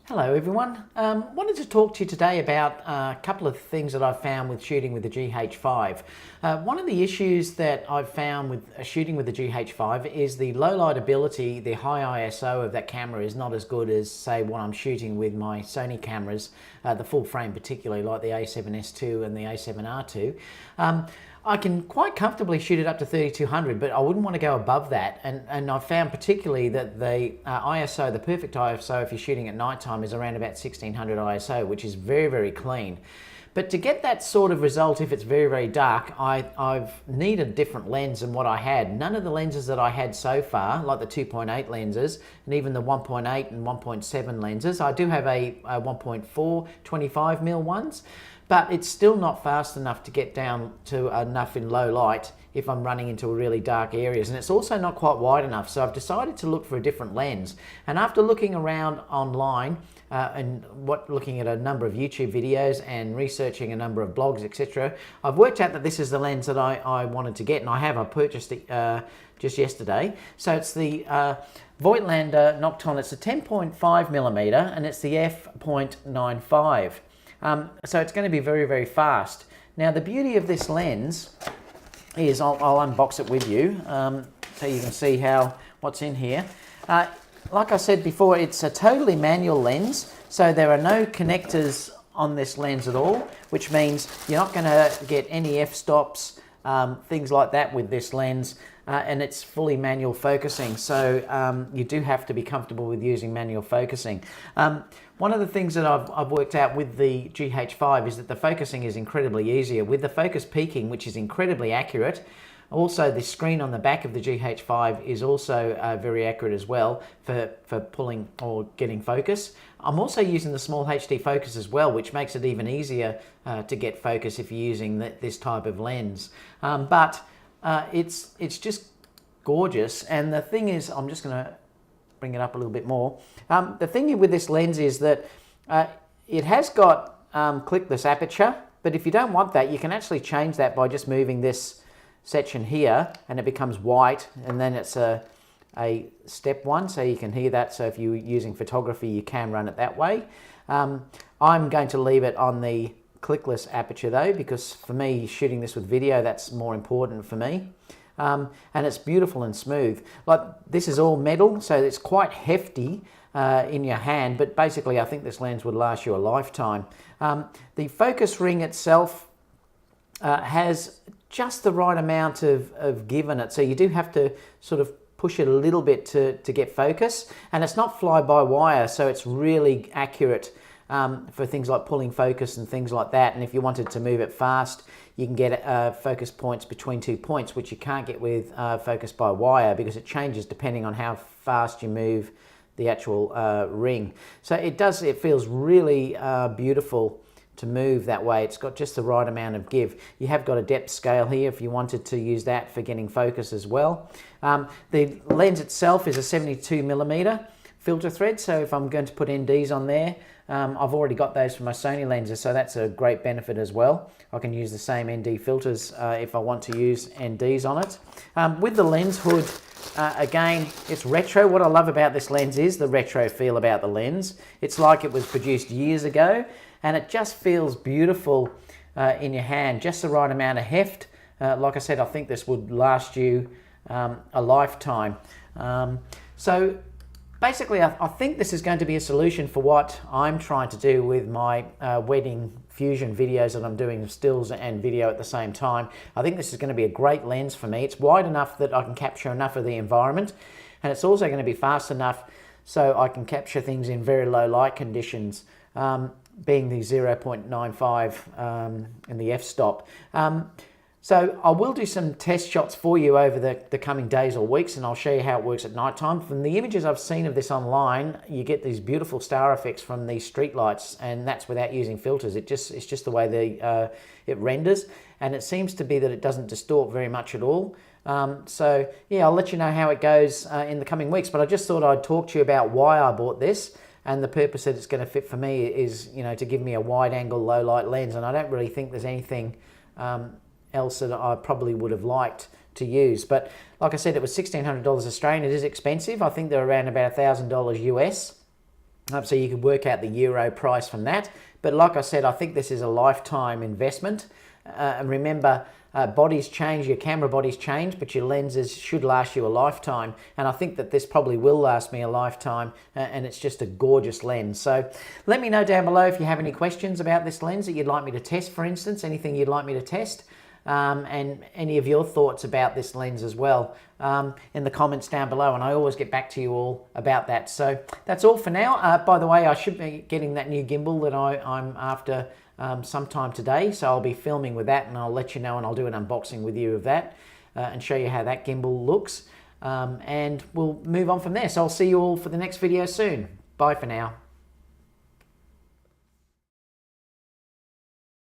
Hello everyone. Wanted to talk to you today about a couple of things that I've found with shooting with the GH5. One of the issues that I've found with shooting with the GH5 is the low light ability, the high ISO of that camera is not as good as, say, what I'm shooting with my Sony cameras, the full frame particularly, like the A7S II and the A7R2. I can quite comfortably shoot it up to 3200, but I wouldn't want to go above that. And I've found particularly that the ISO, the perfect ISO if you're shooting at nighttime, is around about 1600 ISO, which is very, very clean. But to get that sort of result, if it's very, very dark, I've needed a different lens than what I had. None of the lenses that I had so far, like the 2.8 lenses, and even the 1.8 and 1.7 lenses, I do have a 1.4 25mm ones, but it's still not fast enough to get down to enough in low light if I'm running into really dark areas, and it's also not quite wide enough. So I've decided to look for a different lens, and after looking around online looking at a number of YouTube videos and researching a number of blogs, etc., I've worked out that this is the lens that I wanted to get, and I purchased it just yesterday. So it's the Voitlander Nocton. It's a 10.5mm and it's the f.95. So it's going to be very, very fast. Now the beauty of this lens is, I'll unbox it with you so you can see what's in here. Like I said before, it's a totally manual lens, so there are no connectors on this lens at all, which means you're not going to get any f-stops, things like that with this lens, and it's fully manual focusing, so you do have to be comfortable with using manual focusing. One of the things that I've worked out with the GH5 is that the focusing is incredibly easier. With the focus peaking, which is incredibly accurate, also the screen on the back of the GH5 is also very accurate as well for pulling or getting focus. I'm also using the small HD focus as well, which makes it even easier to get focus if you're using this type of lens. But it's just gorgeous, and the thing is, I'm just going to bring it up a little bit more. The thing with this lens is that it has got clickless aperture, but if you don't want that, you can actually change that by just moving this section here, and it becomes white, and then it's a step one, so you can hear that. So if you're using photography, you can run it that way. I'm going to leave it on the clickless aperture though, because for me, shooting this with video, that's more important for me. And it's beautiful and smooth. Like, this is all metal, so it's quite hefty in your hand, but basically I think this lens would last you a lifetime. The focus ring itself has just the right amount of give in it, so you do have to sort of push it a little bit to get focus, and it's not fly-by-wire, so it's really accurate for things like pulling focus and things like that. And if you wanted to move it fast, you can get focus points between 2 points, which you can't get with focus by wire, because it changes depending on how fast you move the actual ring. So it feels really beautiful to move that way. It's got just the right amount of give. You have got a depth scale here if you wanted to use that for getting focus as well. The lens itself is a 72mm filter thread, so if I'm going to put NDs on there, I've already got those for my Sony lenses, so that's a great benefit as well. I can use the same ND filters if I want to use NDs on it. With the lens hood, again, it's retro. What I love about this lens is the retro feel about the lens. It's like it was produced years ago, and it just feels beautiful in your hand, just the right amount of heft. Like I said, I think this would last you a lifetime. So basically, I think this is going to be a solution for what I'm trying to do with my wedding fusion videos that I'm doing, stills and video at the same time. I think this is going to be a great lens for me. It's wide enough that I can capture enough of the environment, and it's also going to be fast enough so I can capture things in very low light conditions, being the 0.95 and the f-stop. So I will do some test shots for you over the coming days or weeks, and I'll show you how it works at night time. From the images I've seen of this online, you get these beautiful star effects from these street lights, and that's without using filters. It's just the way it renders, and it seems to be that it doesn't distort very much at all. So yeah, I'll let you know how it goes in the coming weeks, but I just thought I'd talk to you about why I bought this. And the purpose that it's going to fit for me is, to give me a wide angle, low light lens. And I don't really think there's anything else that I probably would have liked to use. But like I said, it was $1,600 Australian. It is expensive. I think they're around about $1,000 US. So you could work out the euro price from that. But like I said, I think this is a lifetime investment. And remember, bodies change, your camera bodies change, but your lenses should last you a lifetime. And I think that this probably will last me a lifetime, and it's just a gorgeous lens. So let me know down below if you have any questions about this lens that you'd like me to test, for instance, anything you'd like me to test. And any of your thoughts about this lens as well in the comments down below, and I always get back to you all about that. So that's all for now. By the way, I should be getting that new gimbal that I'm after sometime today, so I'll be filming with that, and I'll let you know, and I'll do an unboxing with you of that and show you how that gimbal looks, and we'll move on from there. So I'll see you all for the next video soon. Bye for now.